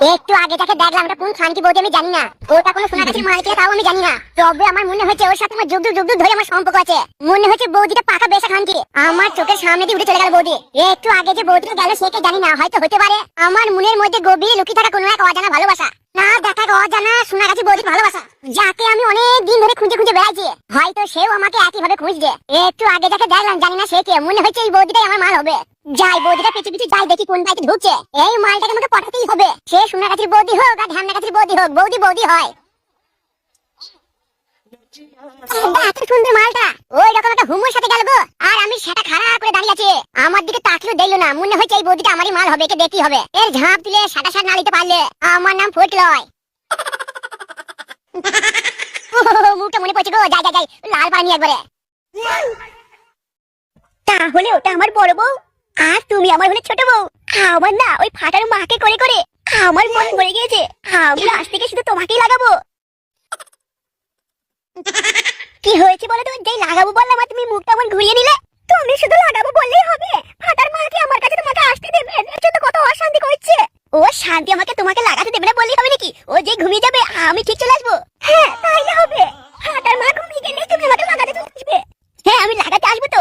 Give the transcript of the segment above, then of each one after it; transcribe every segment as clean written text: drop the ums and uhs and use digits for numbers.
একটু আগে যাকে দেখলাম ওটা কোন খানকি বৌদি আমি জানি না, ওটা কোনো সোনাগাছির মাল কিনা তাও আমি জানি না, তবে আমার মনে হচ্ছে ওর সাথে আমার যুগ যুগ ধরে আমার সম্পর্ক আছে। মনে হচ্ছে বৌদিটা পাকা বেশা খানকি, আমার চোখের সামনে দিয়ে উঠে চলে গেল বৌদি। একটু আগে যে বৌদিটা গেল সে কে জানি না, হয়তো হতে পারে আমার মনের মধ্যে গভীর লুকিয়ে থাকা কোনো এক অজানা ভালোবাসা, না দেখা অজানা সোনাগাছি বৌদির ভালোবাসা, যাকে আমি অনেক দিন ধরে খুঁজে খুঁজে বেড়াইছি, হয়তো সেও আমাকে একই ভাবে খুঁজছে। একটু আগে যাকে দেখলাম জানি না সে কে, মনে হচ্ছে এই বৌদিটাই আমার মাল হবে। যাই বৌদিটা পিছু পিছু যাই, দেখি কোন বাইকে ঢুকছে, এই মালটাকে আমাকে পটাতেই হবে। সে সোনাগাছির বৌদি হোক আর ঢ্যামনাগাছির বৌদি হোক, বৌদি বৌদি হয়। এত সুন্দর মালটা ওই রকম একটা হুমুর সাথে গেল গো, আর আমি সেটা খারাপ করে দাঁড়িয়ে আছি, আমার দিকে তাকিয়েও দেখলো না। মনে হচ্ছে এই বৌদিটা আমারই মাল হবে, একে দেখতেই হবে। এর ঝাঁপ দিলে সাটা সাট না দিতে পারলে আমার নাম ফুটলয়। মুখটা মনে পড়ছে গো, যাই যাই যাই লাল পানি একবারে। তাহলে ওটা আমার বড় বউ আর তুমি আমার হলে ছোট বউ। আমার না ওই ফাটার মাকে করে করে আমার মন ভরে গিয়েছে, আমি আজ থেকে শুধু তোমাকেই লাগাবো। কি হয়েছে বলো তো, যেই লাগাবো বললাম আর তুমি মুখটা আমার ঘুরিয়ে নিলে। তুমি শুধু লাগাবো বললেই হবে, ফাটার মাকে আমার কাছে তোমাকে আসতে দেবে, এর জন্য কত অশান্তি করছে। ও শান্তি আমাকে তোমাকে লাগাতে দেবে না বললেই হবে নাকি? ও যে ঘুমিয়ে যাবে আমি ঠিক চলে আসবো। হ্যাঁ তাইলে হবে, ফাটার মা ঘুমিয়ে গেলে তুমি আমাকে লাগাতে চলে আসবে। হ্যাঁ আমি লাগাতে আসবো তো,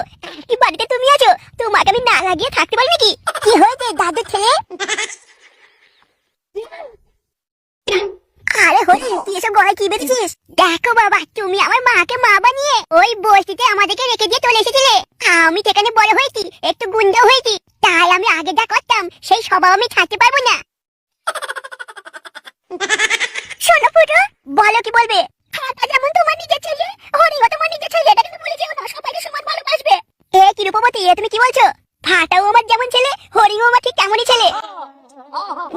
কি বাড়িতে তুমি আছো, তোমাকে আমি না লাগিয়ে থাকতে পারি নাকি? কি হয়েছে দাদুর ছেলে? আরে হরি তুই এসব গলায় কি বেঁধেছিস? দেখো বাবা, তুমি আমার মাকে মা বানিয়ে ওই বস্তিতে আমাদেরকে রেখে দিয়ে চলে এসেছিলে। আমি সেখানে বড় হয়েছি, একটু গুন্ডা হয়েছি, তাই আমি আগে যা করতাম সেই স্বভাব আমি ছাড়তে পারবো না। শোনো ফুটো, বলো কি বলবে? ফাটা যেমন তোমার নিজের ছেলে, হরিও তোমার নিজের ছেলে, এটা কিন্তু ভুলে যেও না, সবাইকে সমান ভালোবাসবে। এ কি রূপবতী, এ তুমি কি বলছো? ফাটাও আমার যেমন ছেলে, হরিও আমার ঠিক তেমনই ছেলে।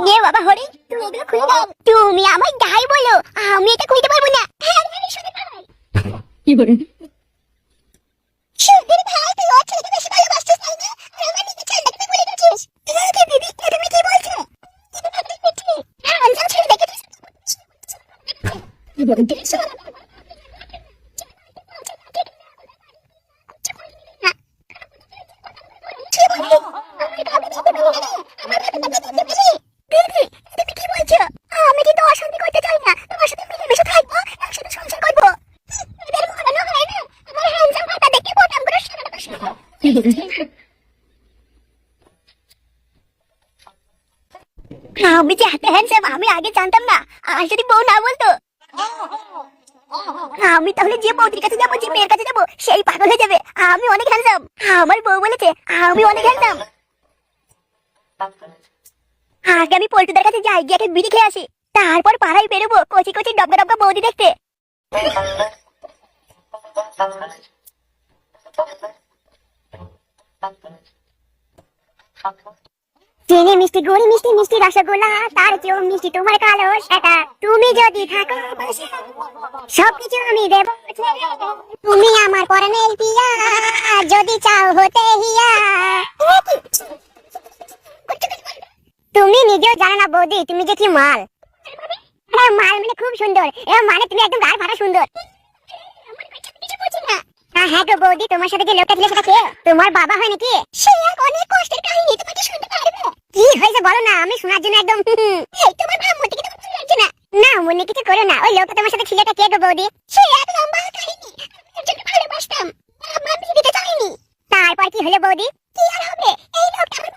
নে বাবা হরি, তুমি এগুলো খুলে দাও। তুমি আমায় যাই বলো, আমি এটা খুলতে পারবো না। হ্যাঁ শুনে ভাই কি বলেন? সুধীর ভাই তুই ওর ছেলেকে বেশি ভালোবাসছিস তাই না? আর আমার নিজের ছেলেকে ভুলে গেছিস। কি দিদি তুমি কি বলছো? আনসার ছেলে দেখেছিস কি বলেন? আমি কিন্তু অশান্তি করতে চাই না, তোমার সাথে মিলেমিশে থাকবো, একসাথে সংসার করবো। এদের মরানো হয় না, আমার হ্যান্ডসাম ফাটা দেখে বোতাম করে সারাটা বসে। আমি যে এত হ্যান্ডসাম আমি আগে জানতাম না, আর যদি বউ না বলতো আমি তাহলে যে বউটির কাছে যাবো, যে মেয়ের কাছে যাবো সেই পাগল হয়ে যাবে। আমি অনেক হ্যান্ডসাম, আমার বউ বলেছে আমি অনেক হ্যান্ডসাম। আগে আমি পল্টুদের কাছে যাই, গিয়ে একটা বিড়ি খেয়ে আসি, তারপর পাড়ায় বেরোবো কচি কচি ডবকা ডবকা বৌদি দেখতে। চিনি মিষ্টি গুড়ি মিষ্টি মিষ্টি রসগোল্লা, তার চেয়েও মিষ্টি তোমার কালো সেটা। তুমি যদি থাকো সবকিছু আমি দেব, তুমি আমার পরাণের পিয়া, যদি চাও হতে হিয়া। তুমি নিজেও জানো না বৌদি তুমি যে কি মাল। হ্যাঁ মাল মানে খুব সুন্দর, মানে তুমি একদম গায়ে ফাটা সুন্দর। হ্যাঁ গো বৌদি, তোমার সাথে যে লোকটা ছিল সেটা কে? তোমার বাবা হয় নাকি? সে এক অনেক কষ্টের কাহিনী, তোমাকে শুনতে পারবে? কি হয়েছে বলো না, আমি শোনার জন্য একদম। এই তোমার ভাবমতি কি তোমার ভালো লাগছে না? না মনে কিছু করো না, ওই লোকটা তোমার সাথে ছিল কে গো বৌদি? সে এক লম্বা কাহিনী, আমি একজনকে ভালোবাসতাম, আমার বিয়ে দিতে চাইনি। তারপর কি হলো বৌদি? কি আর হবে, এই লোকটা আমার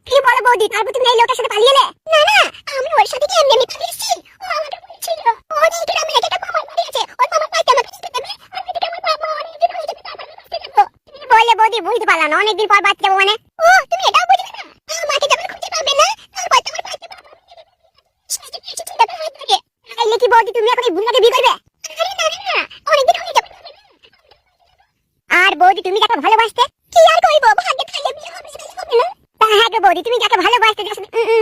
কি বলো বৌদি, তারপর তুমি এই লোকটার সাথে পালিয়ে এলে? না না, আমি ওর সাথে কি এমনি পালিয়েছি? ও আমাকে বলেছিল ওর এই গ্রামে একটা মামার বাড়ি আছে, ওর মামার বাড়িতে আমাকে যেতে দেবে, আর এদিকে আমার বাবা অনেকদিন হয়ে যাবে, তারপর আমি বাঁচতে যাবো। তুমি বললে বৌদি বুঝতে পারলাম না, অনেকদিন পর বাঁচতে যাবো মানে? ও তুমি এটাও বুঝলে না, আমাকে যখন খুঁজে পাবে না তারপর তোমার বাড়িতে বাবা তাইলে কি বৌদি তুমি এখন এই বুড়াকে বিয়ে করবে? আরে না না, অনেকদিন হয়ে যাবে। আর বৌদি তুমি যাকে ভালোবাসতে কি আর কইবো, ভাগ্যে থাকলে বিয়ে হবে, সেটা হবে না। হ্যাঁ গো বৌদি, তুমি যাকে ভালোবাসতে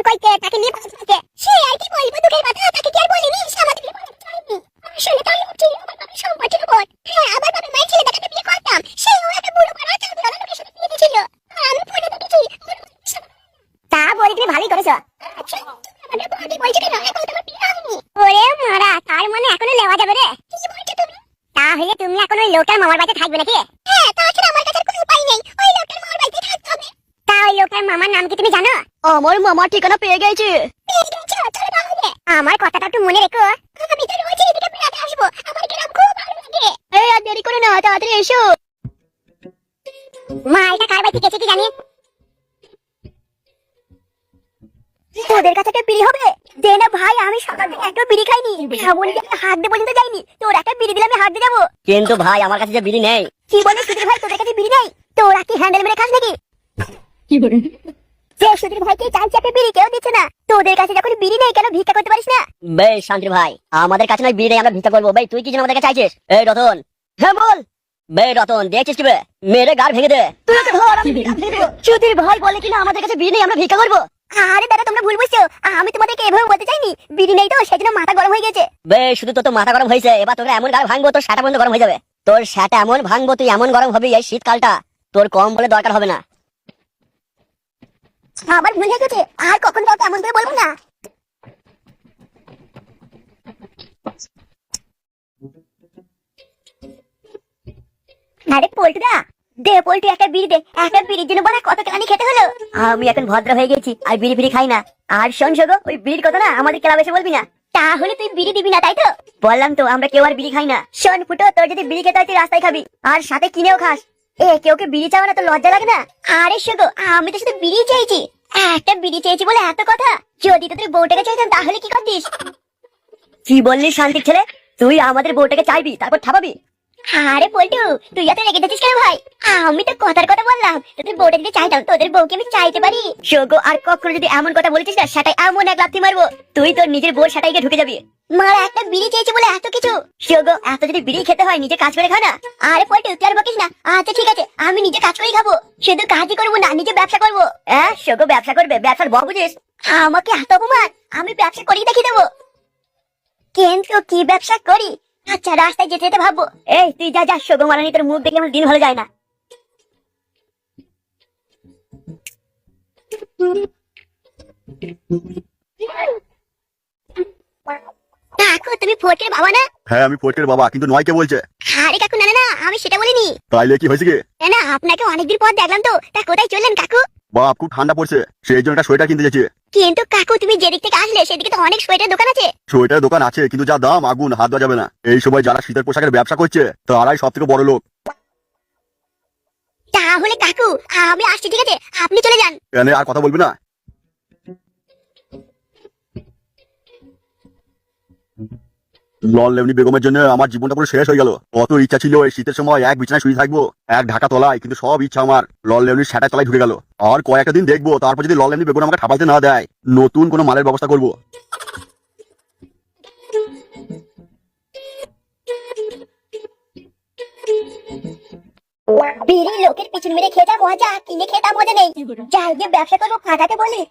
কইতে তাকে নিয়ে পাশে সে আর কি বলবো, দুঃখের কথা, তাকে কি আর বলিনি, সে আমাদের বিয়ে করতে চাইনি। আসলে তাই হচ্ছে আমার বাবার সম্পর্কের উপর। হ্যাঁ আমার বাবার মায়ের ছেলে দেখাতে বিয়ে করতাম, সেও একটা বুড়ো পাড়া চাঁদওয়ালা লোকের সাথে বিয়ে দিয়েছিল, আমি ফোনে দেখেছি। তা বলি তুমি ভালোই করেছো। আচ্ছা আমাদের বৌদি বলছে কেন এখন তোমার বিয়ে হয়নি? ওরে মারা, তার মানে এখনো নেওয়া যাবে রে? কি বলছো তুমি? তাহলে তুমি এখন ওই লোকটার মামার বাড়িতে থাকবে নাকি? হ্যাঁ, তাছাড়া আমার কাছে কোনো উপায় নেই, ওই লোকটার মামার বাড়িতে থাকতে হবে। তা ওই লোকটার মামার নাম কি তুমি জানো? আমার মামার ঠিকানা পেয়ে গেছে। পেয়ে গেছো? আমার কথাটা একটু মনে রেখো। আমি তো রোজ এদিকে বেড়াতে আসবো, আমার গ্রাম খুব ভালো লাগে। এই আর দেরি করো না, তাড়াতাড়ি এসো। মা এটা কার বাড়ি গেছে কি জানি। তোদের কাছে একটা বিড়ি হবে? দে না ভাই, আমি সকাল থেকে একটা বিড়ি খাইনি, এমনকি আমি হাত দিয়ে পর্যন্ত যাইনি। তোর একটা বিড়ি দিলে আমি হাত দিয়ে যাবো। কিন্তু ভাই আমার কাছে যে বিড়ি নেই। কি বলে সুধীর ভাই, তোদের কাছে বিড়ি নেই? তোরা কি হ্যান্ডেল মেরে খাস নাকি? যে সুধীর ভাইকে চাইছে একটা বিড়ি, কেউ দিচ্ছে না। তোদের কাছে যখন বিড়ি নেই, কেন ভিক্ষা করতে পারিস না? বেশ শান্তি ভাই, আমাদের কাছে নয় বিড়ি নেই, আমরা ভিক্ষা করবো। ভাই তুই কি যেন আমাদের কাছে চাইছিস? এই রতন। হ্যাঁ বল। বে রতন, দেখছিস কি বে? মেরে গাড় ভেঙে দে। তুই ওকে ধর, আমি ভিক্ষা দিয়ে দেবো। সুধীর ভাই বলে কিনা আমাদের কাছে বিড়ি নেই, আমরা ভিক্ষা করবো। আরে দাদা, তোমরা ভুল বুঝছো। আমি তোমাদেরকে এভাবে বলতে চাইনি। বিড়ি নেই তো সেজন্য মাথা গরম হয়ে গেছে। বে শুধু তো মাথা গরম হয়েছে, এবার তোকে এমন গাড় ভাঙবো তোর সাটা বন্ধ গরম হয়ে যাবে। তোর সাটা এমন ভাঙবো তুই এমন গরম হবি, এই শীতকালটা তোর কম বলে দরকার হবে না। আমার ভুল হয়ে গেছে, আর কখন কাউকে এমন করে বলবো না। আরে পল্টুদা, দে পল্টু একটা বিড়ি দে। একটা বিড়ির জন্য বড় কত কেলানি খেতে হলো। আমি এখন ভদ্র হয়ে গেছি, আর বিড়ি ফিড়ি খাই না। আর শোন শোগো, ওই বিড়ির কথা না আমাদের ক্লাবে এসে বলবি না। তাহলে তুই বিড়ি দিবি না, তাই তো? বললাম তো আমরা কেউ আর বিড়ি খাই না। শোন ফুটো, তোর যদি বিড়ি খেতে হয় তুই রাস্তায় খাবি, আর সাথে কিনেও খাস। কেউ বিড়ি চাওয়া না তো লজ্জা লাগে না? আরে শোগো, আমি তো শুধু বিড়ি চেয়েছি। একটা বিড়ি চেয়েছি বলে এত কথা। যদি তোদের বউটাকে চাইতাম তাহলে কি করতিস? কি বললি শান্তির ছেলে? তুই আমাদের বউটাকে চাইবি তারপর ঠাপাবি? আরে পল্টু, তুই এত রেগে যাচ্ছিস কেন ভাই? আমি তো কথার কথা বললাম। তোদের বউটা যদি চাইতাম, তোদের বউকে আমি চাইতে পারি? শোগো, আর কখনো যদি এমন কথা বলেছিস না, সেটাই এমন এক লাথি মারবো তুই তোর নিজের বউর সেটাই গিয়ে ঢুকে যাবি। মারা, একটা বিড়ি চেয়েছি বলে এত কিছু? শোগো, এত যদি বিড়ি খেতে হয় নিজে কাজ করে খা না। আরে পল্টু, তুই আর বকিস না। আচ্ছা ঠিক আছে, আমি নিজে কাজ করেই খাবো। শুধু কাজই করবো না, নিজে ব্যবসা করবো। হ্যাঁ শোগো, ব্যবসা করবে? ব্যবসার বক বুঝিস? আমাকে এত অপমান! আমি ব্যবসা করেই দেখিয়ে দেবো। কিন্তু কি ব্যবসা করি? আচ্ছা, রাস্তায় যেতে যেতে ভাববো। এই তুই যা যা, শোগো মারানি, তোর মুখ দেখে আমার দিন ভালো যায় না। কাকু, তুমি ফটকের বাবা না? হ্যাঁ আমি ফটকের বাবা, কিন্তু নয় কে বলছে? আরে কাকু, না না না, আমি সেটা বলিনি। তাইলে কি হয়েছে কি? না না, আপনাকে অনেকদিন পর দেখলাম তো, তা কোথায় চললেন কাকু? বাপ খুব ঠান্ডা পড়ছে, সেই জন্য একটা সোয়েটার কিনতে যাচ্ছি। কিন্তু কাকু, তুমি যেদিক থেকে আসলে সেদিকে তো অনেক সোয়েটার দোকান আছে। সোয়েটার দোকান আছে, কিন্তু যা দাম আগুন, হাত দেওয়া যাবে না। এই সময় যারা শীতের পোশাকের ব্যবসা করছে তারাই সব থেকে বড় লোক। তাহলে কাকু, আমি আসছি, ঠিক আছে? আপনি চলে যান। এনে আর কথা বলবি না। লল লেমনি বেগমের জন্য আমার জীবনটা পুরো শেষ হয়ে গেল। কত ইচ্ছা ছিল এই শীতের সময় এক বিছানায় শুয়ে থাকবো, এক ঢাকা তলায়, কিন্তু সব ইচ্ছা আমার লল লেমনির সেটাই তলায় ঢুকে গেল। আর কয়েকটা দিন দেখবো, তারপর যদি লল লেমনি বেগম আমাকে ঠাপাইতে না দেয়, নতুন কোনো মালের ব্যবস্থা করবো। বিড়ি লোকের পিছন মেরে খেতা মজা, কিনে খেতা মজা নেই। যাই গিয়ে ব্যবসা করবো, ফাটাতে বলি।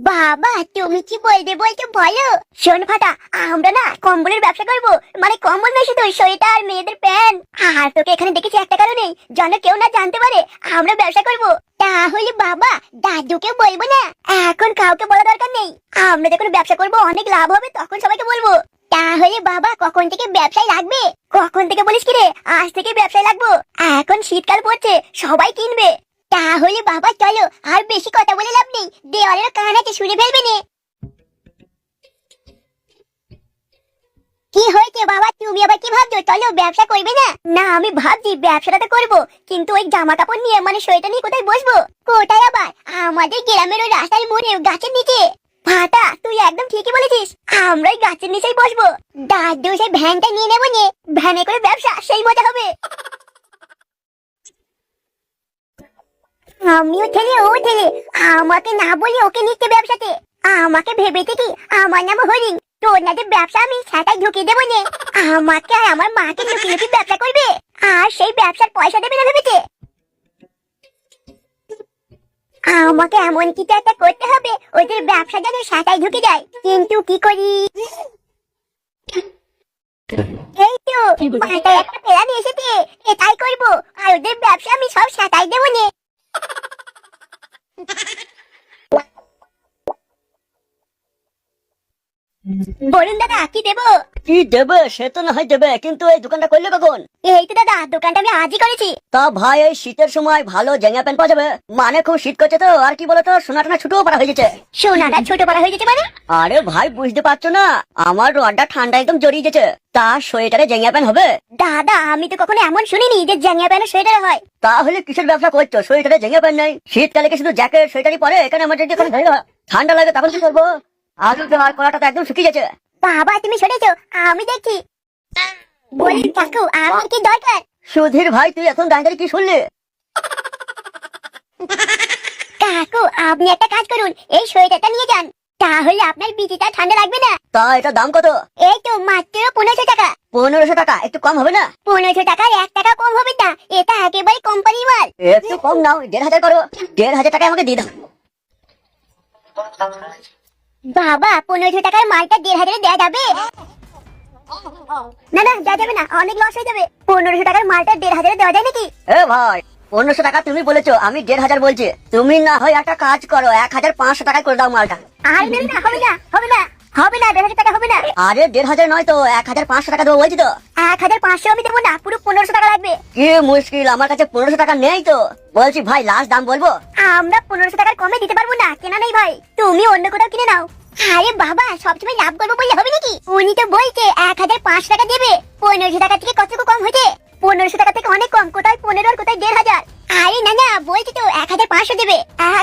বাবা, তুমি কি বলবে বলছো বলো। শোন ফাটা, আমরা না কম্বলের ব্যবসা করবো। মানে কম্বল নয়, শুধু সোয়েটার, মেয়েদের প্যান্ট। আর তোকে এখানে দেখেছি একটা কারণে, যেন কেউ না জানতে পারে আমরা ব্যবসা করবো। তাহলে বাবা, দাদুকে বলবো না? এখন কাউকে বলা দরকার নেই। আমরা যখন ব্যবসা করবো অনেক লাভ হবে, তখন সবাইকে বলবো। তাহলে বাবা, কখন থেকে ব্যবসায় লাগবে? কখন থেকে বলিস কি রে? আজ থেকে ব্যবসায় লাগবো। এখন শীতকাল পড়ছে, সবাই কিনবে। তাহলে বাবা চলো, আর বেশি কথা বলে লাভ নেই, দেওয়ালের কান আছে, শুনে ফেলবে নে। কি হয়েছে বাবা, তুমি আবার কি ভাবছো? চলো, ব্যবসা করবে না? না, আমি ভাবছি ব্যবসাটা তো করবো, কিন্তু ওই জামা কাপড় নিয়ে, মানে সোয়েটার নিয়ে কোথায় বসবো? কোথায় আবার? আমাদের গ্রামের ওই রাস্তার মোড়ে গাছের নিচে। ফাটা, তুই একদম ঠিকই বলেছিস, আমরা ওই গাছের নিচেই বসবো। দাদু সেই ভ্যানটা নিয়ে নেবো, নিয়ে ভ্যানে করে ব্যবসা, সেই মজা হবে। আমিও ছেলে, ও ছেলে, আমাকে না বলি ওকে নিতে ব্যবসাতে। আমাকে ভেবেছে কি আমার নাম হরিণ? তোর না যে ব্যবসা আমি সেটাই ঢুকিয়ে দেবো নে। আমাকে আর আমার মাকে লুকিয়ে লুকিয়ে ব্যবসা করবে, আর সেই ব্যবসার পয়সা দেবে না ভেবেছে। আমাকে এমন কিছু একটা করতে হবে ওদের ব্যবসা যেন সেটাই ঢুকে যায়। কিন্তু কি করি? এই তো মাথায় একটা প্ল্যান এসেছে, এটাই করবো, আর ওদের ব্যবসা আমি সব সেটাই দেবো নে। বলুন দাদা কি দেবো? কি দেবে সে তো না হয় দেবে, কিন্তু এই দোকানটা করলে কখন? এই তো দাদা দোকানটা আমি আজই করেছি। তা ভাই এই শীতের সময় ভালো জাঙ্গা প্যান্ট পাওয়া যাবে? মানে খুব শীত করছে তো, আর কি বলতো সোনা টোনা ছোট পারা হয়ে গেছে। সোনাটা ছোট পাড়া হয়ে গেছে মানে? আরে ভাই বুঝতে পারছো না, আমার রডটা ঠান্ডা একদম জড়িয়ে গেছে, তা সোয়েটারে জাঙ্গা প্যান্ট হবে? দাদা আমি তো কখনো এমন শুনিনি যে জাঙ্গিয়া প্যান্ট সোয়েটার হয়। তাহলে কিসের ব্যবসা করছো? সোয়েটারে জাঙ্গা প্যান্ট নেই, শীতকালে কি শুধু জ্যাকেট সোয়েটারই পরে? এখানে আমার যদি ঠান্ডা লাগে তখন কি করবো? আলু আর কলাটা তো একদম শুকিয়ে গেছে। বাবা তুমি সরেছো, আমি দেখছি। বলি কাকু আমার কি দরকার? সুধীর ভাই তুই এখন দাঁড়িয়ে কি শুনলি? কাকু আপনি একটা কাজ করুন, এই সোয়েটারটা নিয়ে যান, তাহলে আপনার বিচিটা ঠান্ডা লাগবে না। তা এটা দাম কত? এই তো মাত্র 1500 টাকা। 1500 টাকা? একটু কম হবে না? 1500 টাকার 1 টাকা কম হবে না, এটা একেবারে কোম্পানির মাল। একটু কম নাও, 1500 করো। 1500 টাকা আমাকে দিয়ে দাও। বাবা 1500 টাকার মালটা 1500 দেওয়া যাবে? না না দেওয়া যাবে না, অনেক লস হয়ে যাবে। 1500 টাকার মালটা 1500 দেওয়া যায় নাকি? এ ভাই 1500 টাকা তুমি বলেছো, আমি 1500 বলছি। তুমি না হয় একটা কাজ করো, 1500 টাকা করে দাও মালটা। আর না না হবে না, হবে না, হবে না, 1500 টাকা হবে না। আরে 1500 নয় তো 1500 টাকা দেবো বলছি তো। 1500 আমি দেবো না, পুরো 1500 টাকা লাগবে। কি মুশকিল, আমার কাছে 1500 টাকা নেই তো। বলছি ভাই লাস্ট দাম বলবো। আমরা 1500 টাকার কমে দিতে পারবো না, কেনা নেই ভাই, তুমি অন্য কোথাও কিনে নাও। আরে বাবা সবসময় লাভ করবো বললে হবে নাকি? উনি তো বলছে 1500 টাকা দেবে, 1500 টাকা থেকে কতটুকু কম হয়েছে? 1500 টাকা থেকে অনেক কম, কোথায় 15 আর কোথায় 1500। আরে না না বলছি তো 1500 দেবে।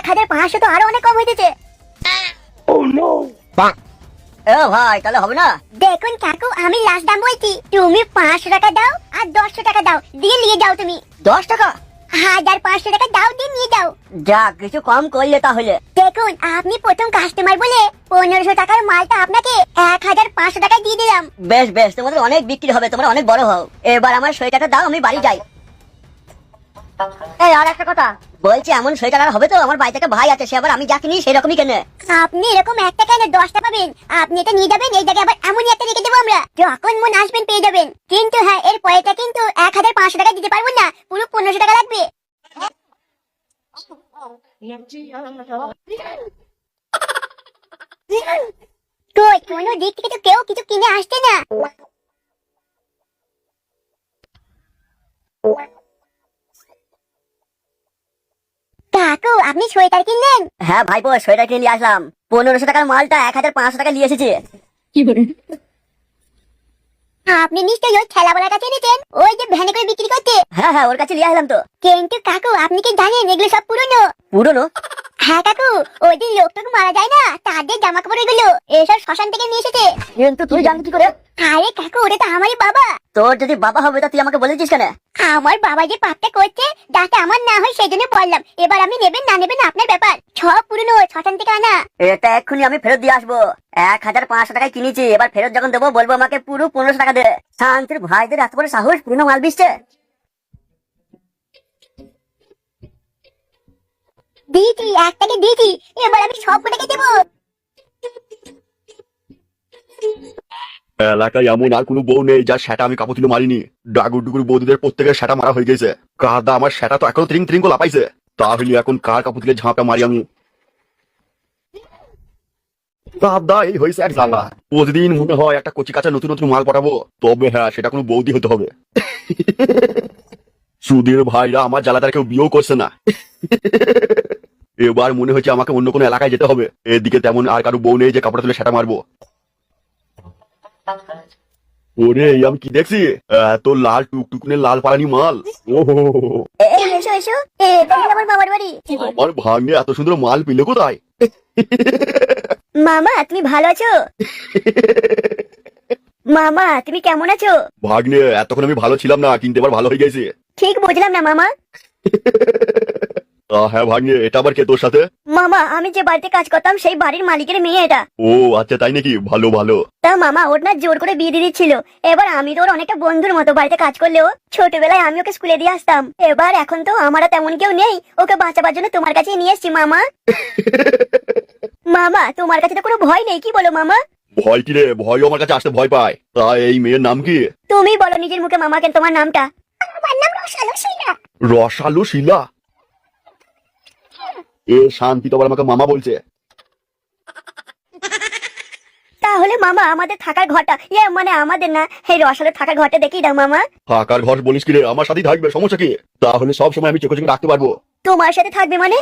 1500 তো আরো অনেক কম হয়ে গেছে। এ ভাই তাহলে হবে না? দেখুন কাকু আমি লাস্ট দাম বলছি, তুমি 500 টাকা দাও আর 100 টাকা দাও, দিয়ে নিয়ে যাও তুমি। 10 টাকা? 1500 টাকা দাও, দিয়ে নিয়ে যাও। যা কিছু কম করলে তাহলে। দেখুন আপনি প্রথম কাস্টমার বলে 1500 টাকার মালটা আপনাকে 1500 টাকা দিয়ে দিলাম। বেশ বেশ, তোমাদের অনেক বিক্রি হবে, তোমরা অনেক বড় হও। এবার আমার সোয়েটারটা দাও, আমি বাড়ি যাই। এই আর একটা কথা বলছি, এমন সোয়েটার আর হবে তো? আমার বাড়ি থেকে ভাই আছে, সে আবার আমি যা কিনি সেরকমই কেনে। আপনি এরকম একটা কেন 10টা পাবেন, আপনি এটা নিয়ে যাবেন, এই জায়গায় আবার এমনই একটা রেখে দেবো আমরা, যখন মন আসবেন পেয়ে যাবেন। কিন্তু হ্যাঁ এর পরেটা কিন্তু 1500 টাকা দিতে পারবো না, পুরো 1500 টাকা লাগবে। কই কোনো দিক থেকে তো কেউ কিছু কিনে আসছে না। কাকু আপনি সোয়েটার কিনলেন? হ্যাঁ ভাইপো সোয়েটার কিনে নিয়ে আসলাম। 1500 টাকার মালটা 1500 টাকা নিয়ে এসেছি। আপনি নিশ্চয়ই ওই ঠেলাওয়ালার কাছে এনেছেন, ওই যে ভ্যানে করে বিক্রি করছে। হ্যাঁ হ্যাঁ ওর কাছে নিয়ে আসলাম তো। কিন্তু কাকু আপনি কি জানেন এগুলো সব পুরনো? পুরনো? হ্যাঁ কাকু, ওই দিন লোকটাকে মারা যায় না, তাদের জামা কাপড় এগুলো এসব শ্মশান থেকে নিয়ে এসেছে। কিন্তু তুই জানলি কি করে? আরে কাকু ওটা তো আমারই বাবা। তোর যদি বাবা হবে তা তুই আমাকে বলেছিস কেন? আমার বাবা যে পাপটা করছে যাতে আমার না হয় সেই জন্য বললাম। এবার আপনি নেবেন না নেবেন আপনার ব্যাপার, সব পুরনো শ্মশান থেকে আনা। এটা এক্ষুনি আমি ফেরত দিয়ে আসবো। 1500 টাকায় কিনেছি, এবার ফেরত যখন দেবো বলবো আমাকে পুরো 1500 টাকা দে। শান্তির ভাইদের এত বড় সাহস, পুরনো মাল বিচছে। দিয়েছি একটাকে দিয়েছি, এবার আমি সব কটাকে দেবো। এলাকায় এমন আর কোনো বউ নেই যার সেটা আমি কাপড় তুলে মারিনি। ডাগুর ডুগুর বৌদিদের প্রত্যেকের সেটা মারা হয়ে গেছে। কাদা আমার সেটা তো এখনো ত্রিং ত্রিং করে লাপাইছে। তাহলে এখন কার কাপড় তুলে ঝাঁপটা মারি আমি? দাদা এই হয়েছে এক জ্বালা। প্রতিদিন মনে হয় একটা কচি কাঁচা নতুন নতুন মাল পাঠাবো, তবে হ্যাঁ সেটা কোনো বৌদি হতে হবে। সুধীর ভাইরা আমার জ্বালাটার কেউ বিয়েও করছে না। এবার মনে হচ্ছে আমাকে অন্য কোনো এলাকায় যেতে হবে। এদিকে তেমন আর কারো বউ নেই যে কাপড় তুলে সেটা মারবো। ওরে এই আমি কি দেখছি, এত লাল টুকটুকুনে লাল পালানি মাল। ওহো এসো এসো, এটা হলো আমার মামার বাড়ি। আমার ভাগ্নে এত সুন্দর মাল পেলে কোথায়? মামা তুমি ভালো আছো? মামা তুমি কেমন আছো? ভাগ্নে এতক্ষণ আমি ভালো ছিলাম না, কিন্তু এবার ভালো হয়ে গেছে। ঠিক বুঝলাম না মামা। হ্যাঁ ভাগ্নে, এটা আবার কে তোর সাথে? মামা আমি যে বাড়িতে কাজ করতাম সেই বাড়ির মালিকের মেয়ে এটা। ও আচ্ছা তাই নাকি, ভালো ভালো। তা মামা ওর না জোর করে বিয়ে দিয়ে দিচ্ছিল। এবার আমি তো ওর অনেকটা বন্ধুর মতো, বাড়িতে কাজ করলেও ছোটবেলায় আমি ওকে স্কুলে দিয়ে আসতাম। এবার এখন তো আমার আর তেমন কেউ নেই, ওকে বাঁচাবার জন্য তোমার কাছে নিয়ে এসেছি মামা। মামা তোমার কাছে তো কোনো ভয় নেই, কি বলো মামা? ভয় কি রে, ভয় আমার কাছে আসতে ভয় পায়। তা এই মেয়ের নাম কি? তুমি বলো নিজের মুখে মামা, কেন তোমার নামটা? আমার নাম রসালো শিলা। রসালো শিলা? এ শান্তি তো আবার আমাকে মামা বলছে। তাহলে মামা আমাদের থাকার ঘরটা মানে আমাদের না, এই রসালো থাকার ঘরটা দেখিয়ে দাও মামা। ফাঁকার ঘর বলিস কি রে? আমার সাথেই থাকবে, সমস্যা কি? তাহলে সব সময় আমি চোখে চোখে রাখতে পারবো। তোমার সাথে থাকবে মানে?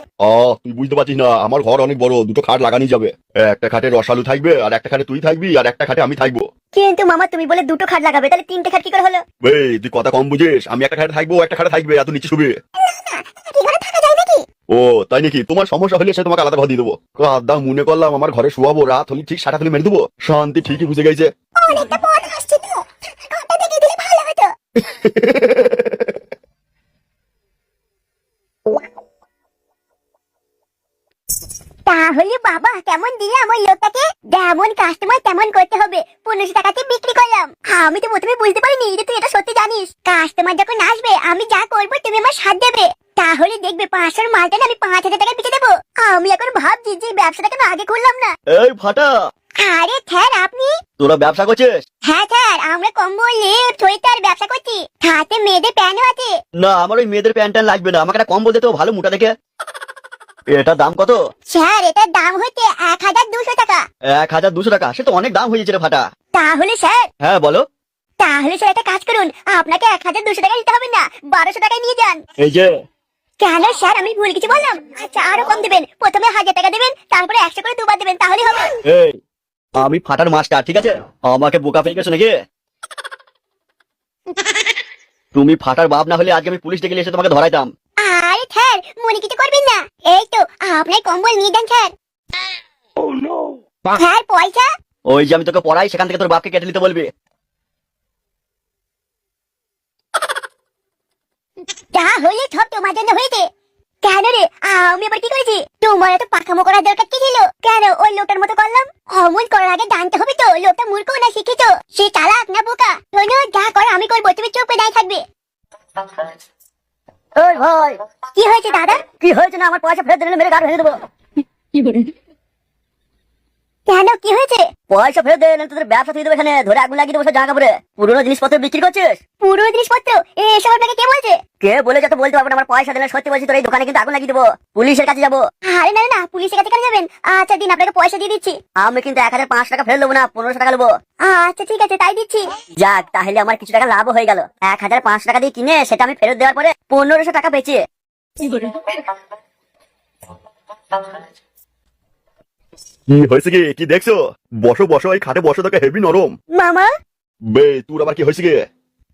তুই বুঝতে পারছিস না, আমার ঘর অনেক বড়, দুটো খাট লাগানি যাবে। একটা খাটে রসালু থাকবে, আর একটা খাটে তুই থাকবি, আর একটা খাটে আমি থাকবো। কিন্তু মামা তুমি বলে দুটো খাট লাগাবে, তাহলে তিনটে খাট কি করে হলো? এই তুই কথা কম বুঝিস, আমি একটা খাটে থাকবো, একটা খাটে থাকবে, এত নিচে শুবি। কি ঘরে থাকা যায় নাকি? ও তাই নাকি? তোমার সমস্যা হলে সে তোমাকে আলাদা ঘর দিয়ে দেবো। কাদা মনে করলাম আমার ঘরে শুয়াবো, রাত হলে ঠিক 7 মেরে দেবো। শান্তি ঠিকই বুঝে গেছে। অনেকটা পথ আসছে তো, ঘরটা দেখে দিলে ভালো হতো। তাহলে বাবা কেমন দিলাম ওই লোকটাকে? যেমন কাস্টমার তেমন করতে হবে, 1500 টাকাতে বিক্রি করলাম। আমি তো প্রথমে বুঝতে পারিনি যে তুই এটা সত্যি জানিস। কাস্টমার যখন আসবে আমি যা করবো তুমি আমার সাথ দেবে, তাহলে দেখবে 500 মালটা আমি 5000 টাকা বেচে দেবো। আমি এখন ভাবছি যে ব্যবসাটা কেন আগে করলাম না। এই ফাটা, আরে স্যার আপনি? তোরা ব্যবসা করছিস? হ্যাঁ স্যার, আমরা কম্বল লেপ সোয়েটার ব্যবসা করছি, সাথে মেয়েদের প্যান্টও আছে। না, আমার ওই মেয়েদের প্যান্ট লাগবে না, আমাকে একটা কম্বল দিতে ভালো মোটা দেখে। এটা দাম কত? স্যার এটার দাম হচ্ছে 1200 টাকা। 1200 টাকা? সে তো অনেক দাম হয়ে যাচ্ছে রে ফাটা। তাহলে স্যার? হ্যাঁ বলো। তাহলে স্যার একটা কাজ করুন, আপনাকে 1200 টাকা দিতে হবে না, 1200 টাকায় নিয়ে যান। এই যে কেন স্যার, আমি ভুল কিছু বললাম? আচ্ছা আরো কম দেবেন, প্রথমে 1000 টাকা দেবেন, তারপরে 100 করে দুবার দেবেন, তাহলে হবে। এই আমি ফাটার মাস্টার, ঠিক আছে? আমাকে বোকা পেয়ে গেছো নাকি? তুমি ফাটার বাপ না হলে আজকে আমি পুলিশ ডেকে এসে তোমাকে ধরাইতাম। আরে স্যার মনে কিছু করবেন না, এই তো আপনার কম্বল নিয়ে যান স্যার। স্যার পয়সা? ওই যে আমি তোকে পড়াই, সেখান থেকে তোর বাপকে কেটে নিতে বলবি। তাহলে সব তোমার জন্য হয়েছে। কেন রে, আমি আবার কি করেছি? তোমার এত পাকামো করার দরকার কি ছিল? কেন ওই লোকটার মতো করলাম? অমন করার আগে জানতে হবে তো লোকটা মূর্খ না শিক্ষিত, সে চালাক না বোকা। শোনো, যা করো আমি করবো, তুমি চুপ করে দাঁড়িয়ে থাকবে। ওই ভাই, কি হয়েছে দাদা? কি হয়েছে না? আমার পয়সা ফেরত দিলে মেরে গাড় ভেঙে দেবো। কেন কি হয়েছে? পয়সা ফেরত দে, নাহলে তোদের ব্যবসা থেকে দেবো এখানে, ধরে আগুন লাগিয়ে দেবো সব জায়গা কাপড়ে। পুরোনো জিনিসপত্র বিক্রি করছিস? পুরো জিনিসপত্র? এসব আপনাকে কে বলছে? কে বলেছে তো বলতে পারবো না, আমার পয়সা দিলে সত্যি বলছি তোর এই দোকানে কিন্তু আগুন লাগিয়ে দেবো, পুলিশের কাছে যাবো। আরে না না, পুলিশের কাছে কেন যাবেন? আচ্ছা দিন, আপনাকে পয়সা দিয়ে দিচ্ছি। আমি কিন্তু 1500 টাকা ফেরত দেবো না, 1500 টাকা নেবো। আচ্ছা ঠিক আছে, তাই দিচ্ছি। যাক, তাহলে আমার কিছু টাকা লাভ হয়ে গেল। 1500 টাকা দিয়ে কিনে সেটা আমি ফেরত দেওয়ার পরে 1500 টাকা বেচে। কি হয়েছে কি? কি দেখছো? বসো বসো, এই খাটে বসো, তোকে হেভি নরম। মামা? বে তোর আবার কি হয়েছে কি?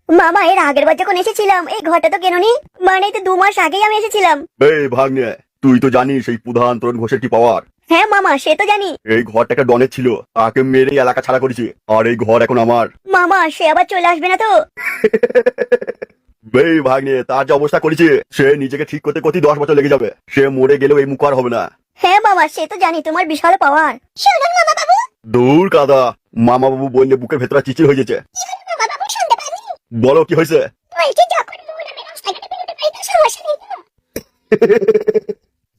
মামা এর আগের বার যখন এসেছিলাম এই ঘরটা তো কেননি, মানে এই তো 2 মাস আগেই আমি এসেছিলাম। এই ভাগ্নে, তুই তো জানিস এই প্রধান তরুণ ঘোষের কি পাওয়ার। হ্যাঁ মামা সে তো জানি। এই ঘরটাকে ডনের ছিল, তাকে মেরে এলাকা ছাড়া করেছি, আর এই ঘর এখন আমার। মামা সে আবার চলে আসবে না তো? বে ভাগ্নে, তার যে অবস্থা করেছে, সে নিজেকে ঠিক করতে করতে 10 বছর লেগে যাবে। সে মরে গেলেও এই মুখ আর হবে না। হ্যাঁ মামা সে তো জানি, তোমার বিশাল পাওয়ার। শুনুন মামা বাবু। দূর কাদা, মামা বাবু বললে বুকের ভেতরে চিচির হয়ে যেছে। মামা বাবু শুনতে পারি? বলো কি হয়েছে? বলছি যখন মন আমি রাস্তাঘাটে বেরোতে পারি তো সমস্যা নেই তো?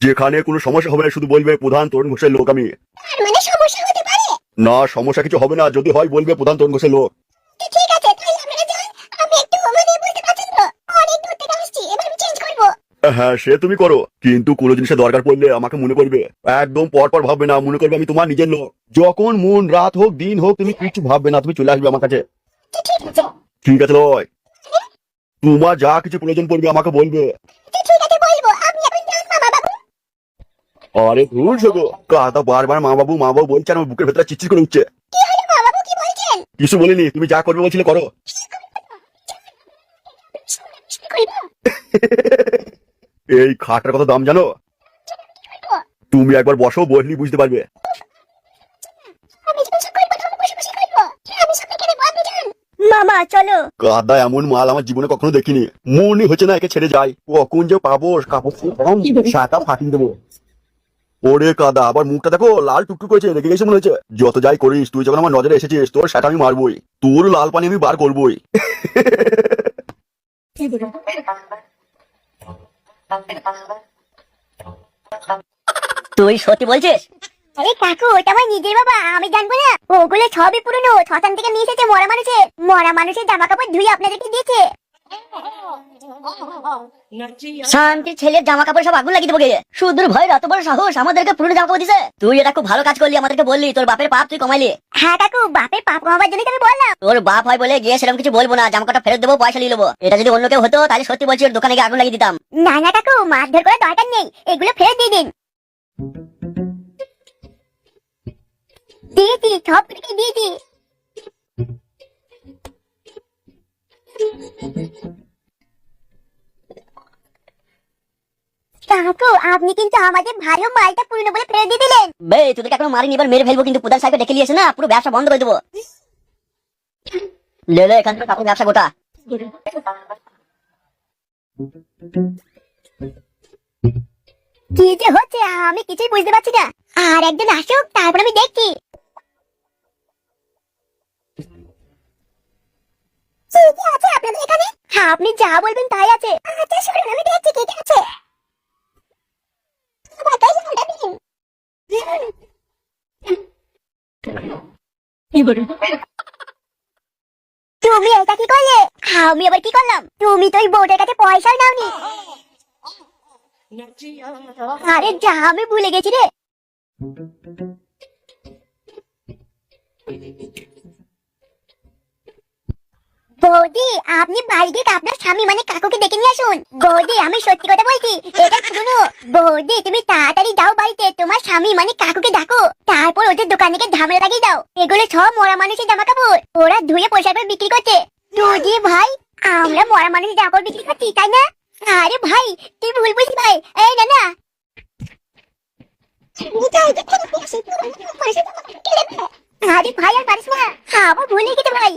যেখানে কোনো সমস্যা হবে না শুধু বলবে প্রধান তরুণ ঘোষের লোক আমি। তার মানে সমস্যা হতে পারে? না, সমস্যা কিছু হবে না, যদি হয় বলবে প্রধান তরুণ ঘোষের লোক। তো ঠিক আছে, তাহলে আপনারা যান। আমি একটু মানে বুঝতে পারছেন তো, অনেক দূর থেকে আসছি, এবার আমি চেঞ্জ করবো। হ্যাঁ সে তুমি করো, কিন্তু কোনো জিনিসের দরকার পড়লে আমাকে মনে করবে। একদম পর পর ভাববে না, মনে করবে আমি তোমার নিজের লোক। যখন মন রাত হোক দিন হোক তুমি কিছু ভাববে না, তুমি চলে আসবে আমার কাছে। তো ঠিক আছে। ঠিক আছে লয়, তোমার যা কিছু প্রয়োজন পড়বে আমাকে বলবে। তো ঠিক আছে বলবো, আপনি এখন যান মামা বাবু। আরে ভুল শোকো, কাদা বারবার মা বাবু বলছে, আর আমার বুকের ভেতরে চিচির করে উঠছে। কি হলো মা বাবু, কি বলছেন? কিছু বলিনি, তুমি যা করবে বলছিলে করো। করবো? এই খাটটার কত দাম জানো? তুমি একবার বসো, বসলেই বুঝতে পারবে। আমি যখন সব করবো তখন বসে বসে করবো, আমি সব দেখে নেবো, আপনি যান। মামা চলো। কাদা এমন মাল আমার জীবনে কখনো দেখিনি, মনে হচ্ছে না একে ছেড়ে যাই। কখন যে পাবো কাপড় শাটা ফাটিয়ে দেবো। ওরে কাদা, আবার মুখটা দেখো লাল টুকটুক করেছে, রেগে গেছে মনে হচ্ছে। যত যাই করিস, তুই যখন আমার নজরে এসেছিস তোর শাটা আমি মারবই, তোর লাল পানি আমি বার করবই। তুই সত্যি বলছিস? আরে কাকু ওটা আমার নিজের বাবা, আমি জানবো না? ওগুলো সবই পুরনো, শ্মশান থেকে নিয়ে এসেছে মরা মানুষের জামা কাপড় ধুয়ে আপনাদেরকে দিয়েছে। শান্তির ছেলের জামা কাপড় সব আগুন লাগিয়ে দেবো গিয়ে। সুদূর ভয় এত বড় সাহস আমাদেরকে পুরনো জামা কাপড় দিছে। তুই এটা খুব ভালো কাজ করলি, আমাদেরকে বললি তোর বাপের পাপ তুই কমাইলি। হ্যাঁ কাকু, বাপের পাপ কমাবার জন্য আমি বললাম। তোর বাপ হয় বলে গিয়ে সেরকম কিছু বলবো না, জামা কাপড় ফেরত দেবো, পয়সা নিয়ে নেবো। এটা যদি অন্য কেউ হতো তাহলে সত্যি বলছি ওর দোকানে গিয়ে আগুন লাগিয়ে দিতাম। না না কাকু, মারধর করার দরকার নেই, এগুলো ফেরত দিয়ে দিন। দিয়েছি, সব থেকে দিয়েছি। কাকু, আপনি কিন্তু আমাদের ভালো মালটা পুরনো বলে ফেরত দিয়ে দিলেন। বে তোদেরকে এখনো মারিনি, এবার মেরে ফেলবো, কিন্তু প্রধান সাহেব ডেকে নিয়েছে না, পুরো ব্যবসা বন্ধ করে দেবো। লে এখান থেকে কাপড় ব্যবসা গোটা। কি যে হচ্ছে আমি কিছুই বুঝতে পারছি না। আর একজন আসুক, তারপর আমি দেখছি। কি কি আছে আপনাদের এখানে? হ্যাঁ, আপনি যা বলবেন তাই আছে। আচ্ছা শুনুন, আমি দেখছি কি কি আছে। আমাকে ফোনটা দিন। তুমি এটা কি করলে? আমি আবার কি করলাম? তুমি তো ওই বোর্ডের কাছে পয়সাও নাওনি। আরে যা, আমি ভুলে গেছি রে। বৌদি, আপনি বাড়ি গিয়ে আপনার স্বামী মানে কাকুকে ডেকে নিয়ে আসুন। বৌদি, আমি সত্যি কথা বলছি, এটা শুনো। বৌদি, তুমি তাড়াতাড়ি যাও বাড়িতে, তোমার স্বামী মানে কাকুকে ডাকো, তারপর ওদের দোকানে গিয়ে ঝামেলা লাগিয়ে দাও। এগুলো সব মরা মানুষের জামা কাপড়, ওরা ধুয়ে পয়সার পর বিক্রি করছে। তুই ভাই, আমরা মরা মানুষের জামা কাপড় বিক্রি করছি, তাই না? আরে ভাই, তুই ভুল বুঝলি ভাই। এই না না, আরে ভাই আর পারিস না, আমার ভুলে গেছে ভাই।